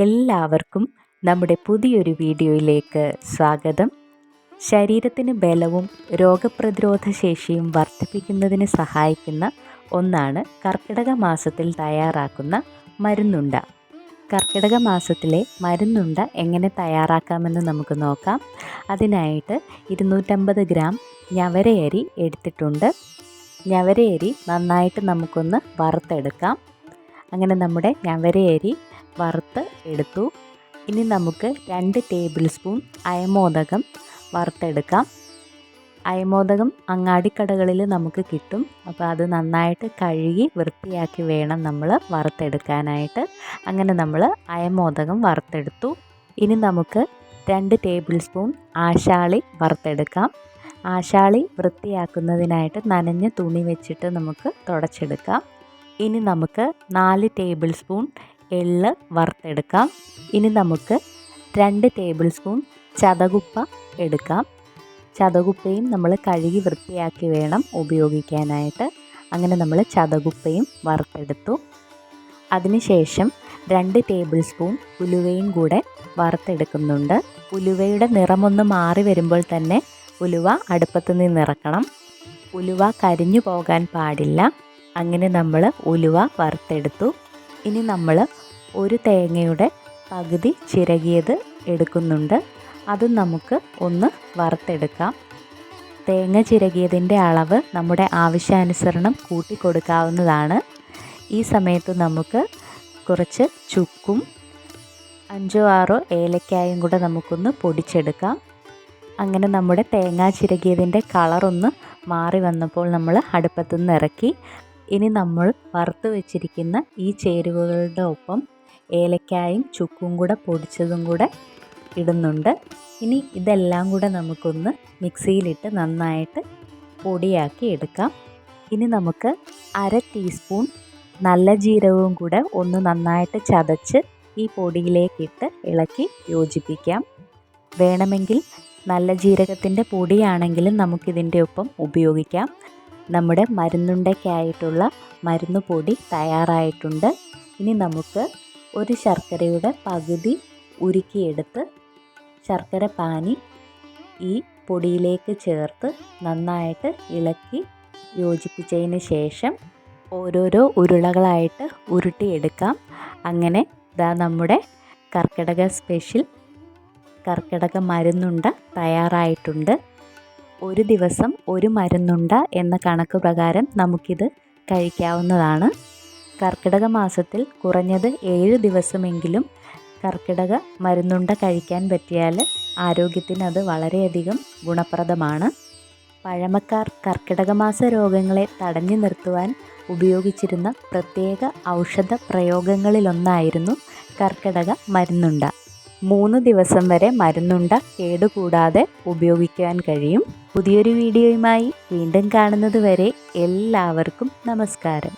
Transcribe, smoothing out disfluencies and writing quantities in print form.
എല്ലാവർക്കും നമ്മുടെ പുതിയൊരു വീഡിയോയിലേക്ക് സ്വാഗതം. ശരീരത്തിന് ബലവും രോഗപ്രതിരോധ ശേഷിയും വർദ്ധിപ്പിക്കുന്നതിന് സഹായിക്കുന്ന ഒന്നാണ് കർക്കിടക മാസത്തിൽ തയ്യാറാക്കുന്ന മരുന്നുണ്ട. കർക്കിടക മാസത്തിലെ മരുന്നുണ്ട എങ്ങനെ തയ്യാറാക്കാമെന്ന് നമുക്ക് നോക്കാം. അതിനായിട്ട് 250 ഗ്രാം ഞവരയരി എടുത്തിട്ടുണ്ട്. ഞവരയരി നന്നായിട്ട് നമുക്കൊന്ന് വറുത്തെടുക്കാം. അങ്ങനെ നമ്മുടെ ഞവരയരി വറുത്ത് എടുത്തു. ഇനി നമുക്ക് 2 ടേബിൾ സ്പൂൺ അയമോദകം വറുത്തെടുക്കാം. അയമോദകം അങ്ങാടിക്കടകളിൽ നമുക്ക് കിട്ടും. അപ്പോൾ അത് നന്നായിട്ട് കഴുകി വൃത്തിയാക്കി വേണം നമ്മൾ വറുത്തെടുക്കാനായിട്ട്. അങ്ങനെ നമ്മൾ അയമോദകം വറുത്തെടുത്തു. ഇനി നമുക്ക് 2 ടേബിൾ സ്പൂൺ ആശാളി വറുത്തെടുക്കാം. ആശാളി വൃത്തിയാക്കുന്നതിനായിട്ട് നനഞ്ഞ തുണി വെച്ചിട്ട് നമുക്ക് തുടച്ചെടുക്കാം. ഇനി നമുക്ക് 4 ടേബിൾ സ്പൂൺ എള്ള് വറുത്തെടുക്കാം. ഇനി നമുക്ക് 2 ടേബിൾ സ്പൂൺ ചതകുപ്പ എടുക്കാം. ചതകുപ്പയും നമ്മൾ കഴുകി വൃത്തിയാക്കി വേണം ഉപയോഗിക്കാനായിട്ട്. അങ്ങനെ നമ്മൾ ചതകുപ്പയും വറുത്തെടുത്തു. അതിനുശേഷം 2 ടേബിൾ സ്പൂൺ ഉലുവയും കൂടെ വറുത്തെടുക്കുന്നുണ്ട്. ഉലുവയുടെ നിറമൊന്ന് മാറി വരുമ്പോൾ തന്നെ ഉലുവ അടുപ്പത്ത് നിന്ന് ഇറക്കണം. ഉലുവ കരിഞ്ഞു പോകാൻ പാടില്ല. അങ്ങനെ നമ്മൾ ഉലുവ വറുത്തെടുത്തു. ഇനി നമ്മൾ ഒരു തേങ്ങയുടെ പകുതി ചിരകിയത് എടുക്കുന്നുണ്ട്. അതും നമുക്ക് ഒന്ന് വറുത്തെടുക്കാം. തേങ്ങ ചിരകിയതിൻ്റെ അളവ് നമ്മുടെ ആവശ്യാനുസരണം കൂട്ടി കൊടുക്കാവുന്നതാണ്. ഈ സമയത്ത് നമുക്ക് കുറച്ച് ചുക്കും 5-6 ഏലക്കായും കൂടെ നമുക്കൊന്ന് പൊടിച്ചെടുക്കാം. അങ്ങനെ നമ്മുടെ തേങ്ങ ചിരകിയതിൻ്റെ കളറൊന്ന് മാറി വന്നപ്പോൾ നമ്മൾ അടുപ്പത്തു നിന്ന് ഇറക്കി. ഇനി നമ്മൾ വറുത്ത് വെച്ചിരിക്കുന്ന ഈ ചേരുവകളുടെ ഒപ്പം ഏലക്കായും ചുക്കും കൂടെ പൊടിച്ചതും കൂടെ ഇടുന്നുണ്ട്. ഇനി ഇതെല്ലാം കൂടെ നമുക്കൊന്ന് മിക്സിയിലിട്ട് നന്നായിട്ട് പൊടിയാക്കി എടുക്കാം. ഇനി നമുക്ക് 1/2 ടീസ്പൂൺ നല്ല ജീരകവും കൂടെ ഒന്ന് നന്നായിട്ട് ചതച്ച് ഈ പൊടിയിലേക്കിട്ട് ഇളക്കി യോജിപ്പിക്കാം. വേണമെങ്കിൽ നല്ല ജീരകത്തിൻ്റെ പൊടിയാണെങ്കിലും നമുക്കിതിൻ്റെ ഒപ്പം ഉപയോഗിക്കാം. നമ്മുടെ മരുന്നുണ്ടയ്ക്കായിട്ടുള്ള മരുന്ന് പൊടി തയ്യാറായിട്ടുണ്ട്. ഇനി നമുക്ക് ഒരു ശർക്കരയുടെ പകുതി ഉരുക്കിയെടുത്ത് ശർക്കര പാനി ഈ പൊടിയിലേക്ക് ചേർത്ത് നന്നായിട്ട് ഇളക്കി യോജിപ്പിച്ചതിന് ശേഷം ഓരോരോ ഉരുളകളായിട്ട് ഉരുട്ടിയെടുക്കാം. അങ്ങനെ ഇതാ നമ്മുടെ കർക്കിടക സ്പെഷ്യൽ കർക്കിടക മരുന്നുണ്ട തയ്യാറായിട്ടുണ്ട്. ഒരു ദിവസം ഒരു മരുന്നുണ്ട എന്ന കണക്ക് പ്രകാരം നമുക്കിത് കഴിക്കാവുന്നതാണ്. കർക്കിടക മാസത്തിൽ കുറഞ്ഞത് 7 ദിവസമെങ്കിലും കർക്കിടക മരുന്നുണ്ട കഴിക്കാൻ പറ്റിയാൽ ആരോഗ്യത്തിന് അത് വളരെയധികം ഗുണപ്രദമാണ്. പഴമക്കാർ കർക്കിടക മാസ രോഗങ്ങളെ തടഞ്ഞു നിർത്തുവാൻ ഉപയോഗിച്ചിരുന്ന പ്രത്യേക ഔഷധ പ്രയോഗങ്ങളിലൊന്നായിരുന്നു കർക്കിടക മരുന്നുണ്ട. 3 ദിവസം വരെ മരുന്നുണ്ട കേടുകൂടാതെ ഉപയോഗിക്കാൻ കഴിയും. പുതിയൊരു വീഡിയോയുമായി വീണ്ടും കാണുന്നത് വരെ എല്ലാവർക്കും നമസ്കാരം.